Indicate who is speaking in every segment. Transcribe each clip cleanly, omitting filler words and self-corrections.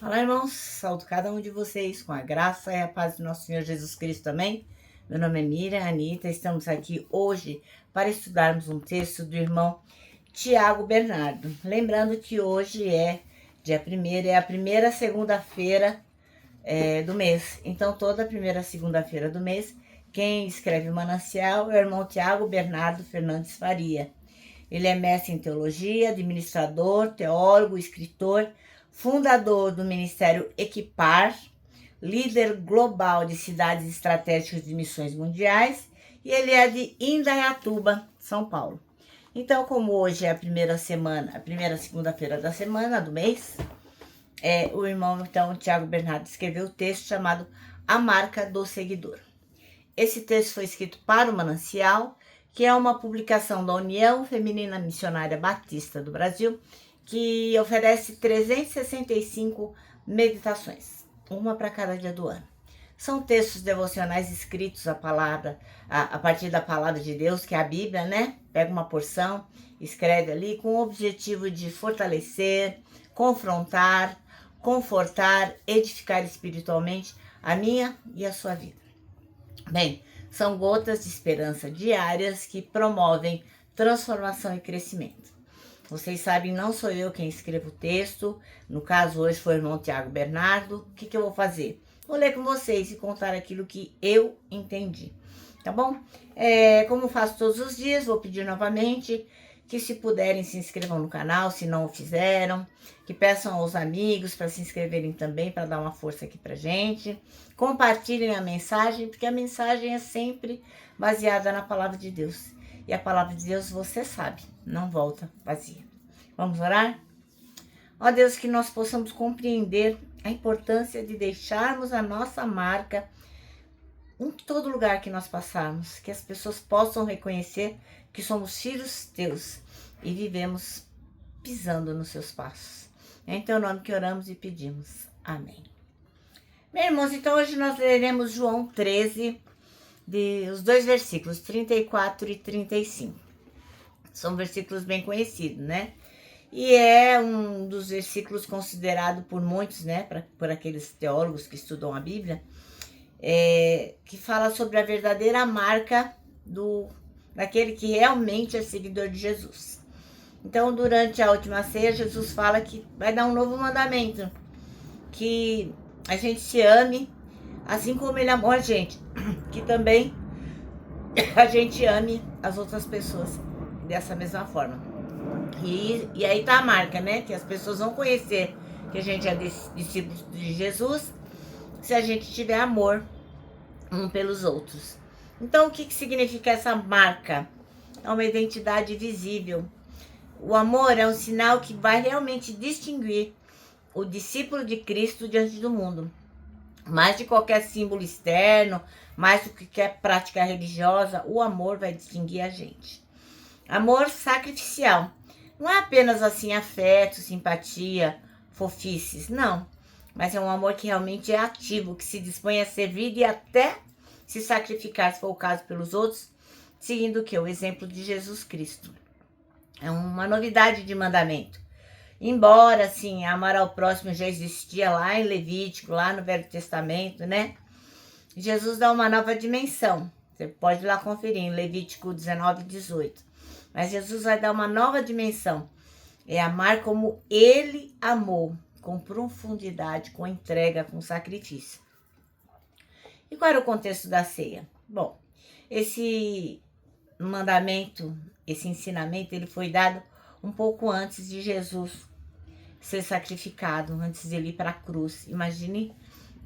Speaker 1: Olá, irmãos, saúdo cada um de vocês com a graça e a paz do nosso Senhor Jesus Cristo também. Meu nome é Miriam Anita, estamos aqui hoje para estudarmos um texto do irmão Tiago Bernardo. Lembrando que hoje é dia 1º, é a primeira segunda-feira do mês. Então, toda primeira segunda-feira do mês, quem escreve o manancial é o irmão Tiago Bernardo Fernandes Faria. Ele é mestre em teologia, administrador, teólogo, escritor, fundador do Ministério Equipar, líder global de cidades estratégicas de missões mundiais, e ele é de Indaiatuba, São Paulo. Então, como hoje é a primeira segunda-feira da semana, do mês, o irmão, então, Tiago Bernardo, escreveu o texto chamado A Marca do Seguidor. Esse texto foi escrito para o Manancial, que é uma publicação da União Feminina Missionária Batista do Brasil, que oferece 365 meditações, uma para cada dia do ano. São textos devocionais escritos a partir da palavra de Deus, que é a Bíblia, né? Pega uma porção, escreve ali com o objetivo de fortalecer, confrontar, confortar, edificar espiritualmente a minha e a sua vida. Bem, são gotas de esperança diárias que promovem transformação e crescimento. Vocês sabem, não sou eu quem escrevo o texto, no caso hoje foi o irmão Tiago Bernardo. O que eu vou fazer? Vou ler com vocês e contar aquilo que eu entendi, tá bom? Como faço todos os dias, vou pedir novamente que, se puderem, se inscrevam no canal, se não o fizeram, que peçam aos amigos para se inscreverem também, para dar uma força aqui pra gente. Compartilhem a mensagem, porque a mensagem é sempre baseada na palavra de Deus. E a palavra de Deus, você sabe, não volta vazia. Vamos orar? Ó Deus, que nós possamos compreender a importância de deixarmos a nossa marca em todo lugar que nós passarmos, que as pessoas possam reconhecer que somos filhos teus e vivemos pisando nos seus passos. É em teu nome que oramos e pedimos. Amém. Meus irmãos, então hoje nós leremos João 13, os dois versículos, 34 e 35. São versículos bem conhecidos, né? E é um dos versículos considerado por muitos, né, por aqueles teólogos que estudam a Bíblia, que fala sobre a verdadeira marca daquele que realmente é seguidor de Jesus. Então, durante a última ceia, Jesus fala que vai dar um novo mandamento, que a gente se ame, assim como ele amou a gente, que também a gente ame as outras pessoas dessa mesma forma. E aí tá a marca, né? Que as pessoas vão conhecer que a gente é discípulo de Jesus se a gente tiver amor um pelos outros. Então, o que significa essa marca? É uma identidade visível. O amor é um sinal que vai realmente distinguir o discípulo de Cristo diante do mundo. Mais de qualquer símbolo externo, mais do que qualquer prática religiosa, o amor vai distinguir a gente. Amor sacrificial. Não é apenas assim afeto, simpatia, fofices, não. Mas é um amor que realmente é ativo, que se dispõe a servir e até se sacrificar, se for o caso, pelos outros, seguindo o quê? O exemplo de Jesus Cristo. É uma novidade de mandamento. Embora, assim, amar ao próximo já existia lá em Levítico, lá no Velho Testamento, né? Jesus dá uma nova dimensão. Você pode ir lá conferir em Levítico 19 e 18. Mas Jesus vai dar uma nova dimensão. É amar como ele amou, com profundidade, com entrega, com sacrifício. E qual era o contexto da ceia? Bom, esse mandamento, esse ensinamento, ele foi dado um pouco antes de Jesus ser sacrificado, antes de ele ir para a cruz. Imagine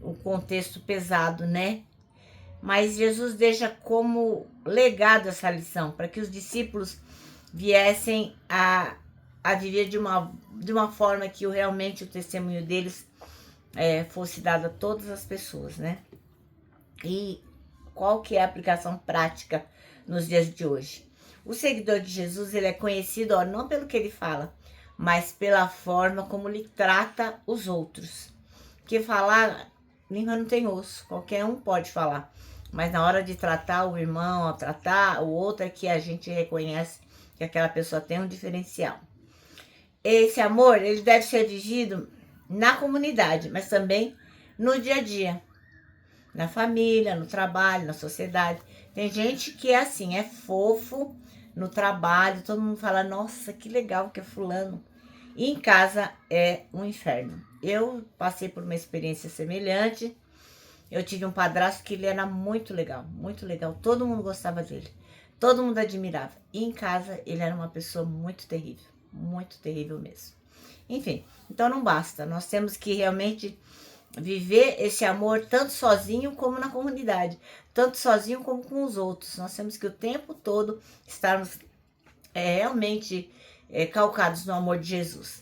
Speaker 1: o contexto pesado, né? Mas Jesus deixa como legado essa lição, para que os discípulos viessem a viver de uma forma que realmente o testemunho deles fosse dado a todas as pessoas, né? E qual que é a aplicação prática nos dias de hoje? O seguidor de Jesus, ele é conhecido, não pelo que ele fala, mas pela forma como ele trata os outros. Porque falar, língua não tem osso, qualquer um pode falar. Mas na hora de tratar o irmão, tratar o outro, é que a gente reconhece que aquela pessoa tem um diferencial. Esse amor, ele deve ser vivido na comunidade, mas também no dia a dia, na família, no trabalho, na sociedade. Tem gente que é assim, é fofo no trabalho, todo mundo fala, nossa, que legal que é fulano. E em casa é um inferno. Eu passei por uma experiência semelhante. Eu tive um padrasto que ele era muito legal, muito legal. Todo mundo gostava dele, todo mundo admirava. E em casa ele era uma pessoa muito terrível mesmo. Enfim, então não basta. Nós temos que realmente viver esse amor tanto sozinho como na comunidade, tanto sozinho como com os outros. Nós temos que o tempo todo estarmos realmente calcados no amor de Jesus.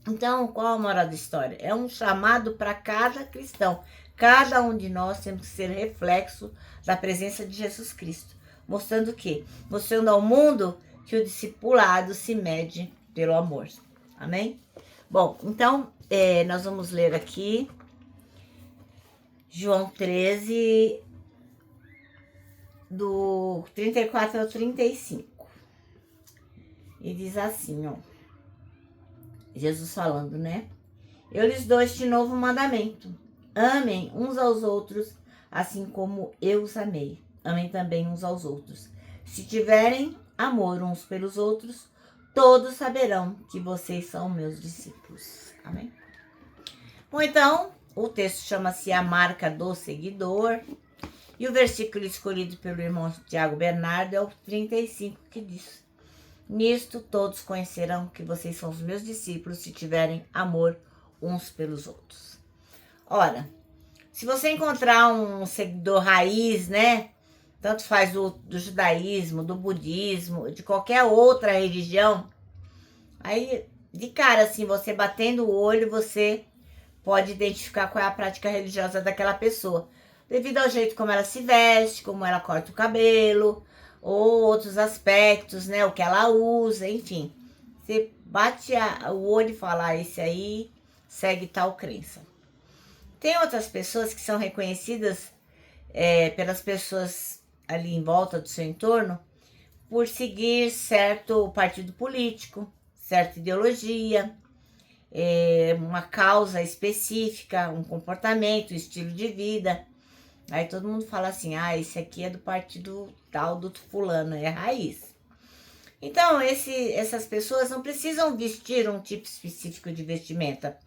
Speaker 1: Então, qual a moral da história? É um chamado para cada cristão. Cada um de nós temos que ser reflexo da presença de Jesus Cristo. Mostrando o quê? Mostrando ao mundo que o discipulado se mede pelo amor. Amém? Bom, então, nós vamos ler aqui João 13, do 34 ao 35. E diz assim, ó. Jesus falando, né? Eu lhes dou este novo mandamento. Amem uns aos outros, assim como eu os amei. Amem também uns aos outros. Se tiverem amor uns pelos outros, todos saberão que vocês são meus discípulos. Amém? Bom, então, o texto chama-se A Marca do Seguidor. E o versículo escolhido pelo irmão Tiago Bernardo é o 35, que diz: nisto todos conhecerão que vocês são os meus discípulos se tiverem amor uns pelos outros. Ora, se você encontrar um seguidor raiz, né? Tanto faz do judaísmo, do budismo, de qualquer outra religião, aí de cara assim, você batendo o olho, você pode identificar qual é a prática religiosa daquela pessoa, devido ao jeito como ela se veste, como ela corta o cabelo, ou outros aspectos, né, o que ela usa, enfim. Você bate o olho e fala, esse aí segue tal crença. Tem outras pessoas que são reconhecidas pelas pessoas ali em volta do seu entorno por seguir certo partido político, certa ideologia, uma causa específica, um comportamento, um estilo de vida. Aí todo mundo fala assim, esse aqui é do partido tal do fulano, é raiz. Então, essas pessoas não precisam vestir um tipo específico de vestimenta.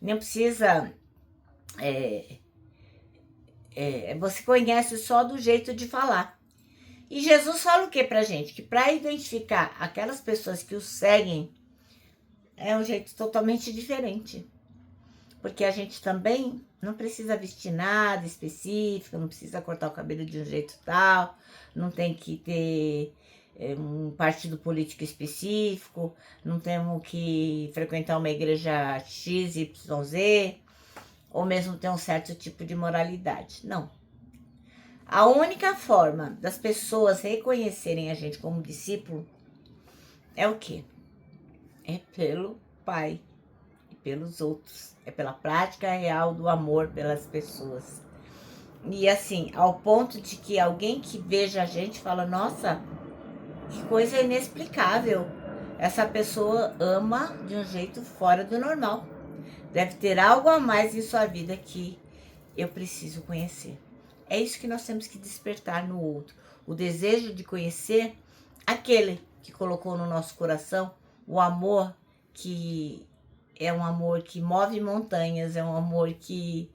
Speaker 1: Não precisa... você conhece só do jeito de falar. E Jesus fala o que pra gente? Que para identificar aquelas pessoas que o seguem, é um jeito totalmente diferente. Porque a gente também não precisa vestir nada específico, não precisa cortar o cabelo de um jeito tal, não tem que ter um partido político específico, não temos que frequentar uma igreja XYZ, ou mesmo ter um certo tipo de moralidade. Não. A única forma das pessoas reconhecerem a gente como discípulo é o quê? É pelo Pai e pelos outros. É pela prática real do amor pelas pessoas. E assim, ao ponto de que alguém que veja a gente fala, nossa, que coisa inexplicável. Essa pessoa ama de um jeito fora do normal. Deve ter algo a mais em sua vida que eu preciso conhecer. É isso que nós temos que despertar no outro. O desejo de conhecer aquele que colocou no nosso coração o amor que é um amor que move montanhas, é um amor que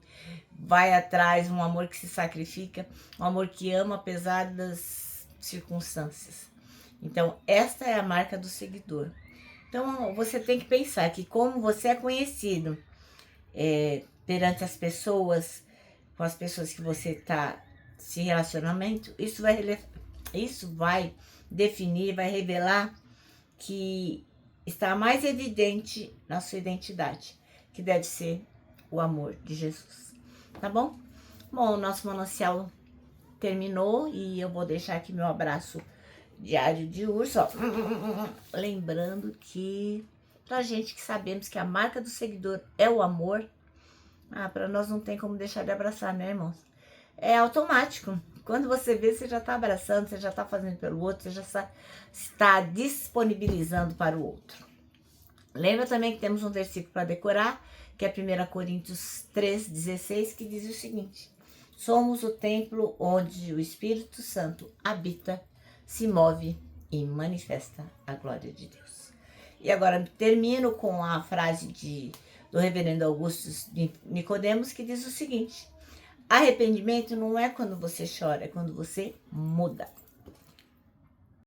Speaker 1: vai atrás, um amor que se sacrifica, um amor que ama apesar das circunstâncias. Então, esta é a marca do seguidor. Então, você tem que pensar que como você é conhecido perante as pessoas, com as pessoas que você está se relacionamento, isso vai definir, vai revelar que está mais evidente na sua identidade, que deve ser o amor de Jesus. Tá bom? Bom, o nosso manancial terminou e eu vou deixar aqui meu abraço diário de urso, ó. Lembrando que pra gente que sabemos que a marca do seguidor é o amor, para nós não tem como deixar de abraçar, né, irmãos? É automático. Quando você vê, você já tá abraçando, você já tá fazendo pelo outro, você já está disponibilizando para o outro. Lembra também que temos um versículo para decorar, que é 1 Coríntios 3,16, que diz o seguinte: somos o templo onde o Espírito Santo habita, se move e manifesta a glória de Deus. E agora termino com a frase do reverendo Augusto Nicodemos, que diz o seguinte: arrependimento não é quando você chora, é quando você muda.